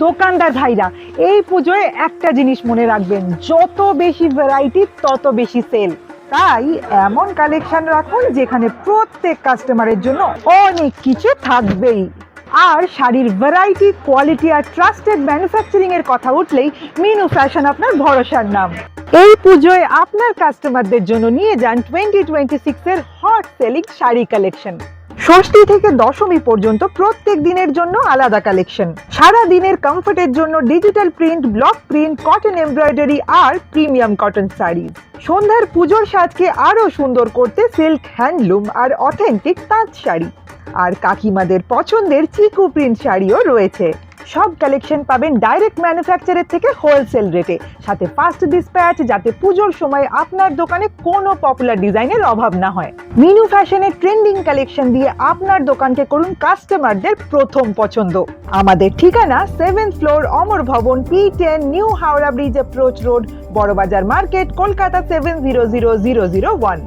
দোকানদার ভাইরা, এই পুজোয় একটা জিনিস মনে রাখবেন, যত বেশি ভ্যারাইটি তত বেশি সেল। তাই এমন কালেকশন রাখুন যেখানে প্রত্যেক কাস্টমারের জন্য অনেক কিছু থাকবেই। আর শাড়ির ভ্যারাইটি, কোয়ালিটি আর ট্রাস্টেড ম্যানুফ্যাকচারিং এর কথা উঠলেই মিনু ফ্যাশন আপনার ভরসার নাম। এই পুজোয় আপনার কাস্টমারদের জন্য নিয়ে যান 2026 এর হট সেলিং শাড়ি কালেকশন। ষষ্ঠী থেকে দশমী পর্যন্ত প্রত্যেক দিনের জন্য আলাদা কালেকশন। সারা দিনের কমফর্টের জন্য digital print, block print, cotton embroidery আর প্রিমিয়াম কটন শাড়ি। সন্ধ্যার পুজোর সাজকে আরো সুন্দর করতে সিল্ক, হ্যান্ডলুম আর অথেন্টিক তাঁত শাড়ি। আর কাকিমাদের পছন্দের চিকু প্রিন্ট শাড়িও রয়েছে। সব কালেকশন পাবেন ডাইরেক্ট ম্যানুফ্যাকচারের থেকে হোলসেল রেটে, সাথে ফাস্ট ডিসপ্যাচ, যাতে পুজোর সময় আপনার দোকানে কোনো পপুলার ডিজাইনের অভাব না হয়। মিনু ফ্যাশনের ট্রেন্ডিং কালেকশন দিয়ে আপনার দোকানকে করুন কাস্টমারদের প্রথম পছন্দ। আমাদের ঠিকানা 7th floor, Amar Bhavan, P10, New Howrah Bridge Approach Road, Barabazar market, Kolkata 700001।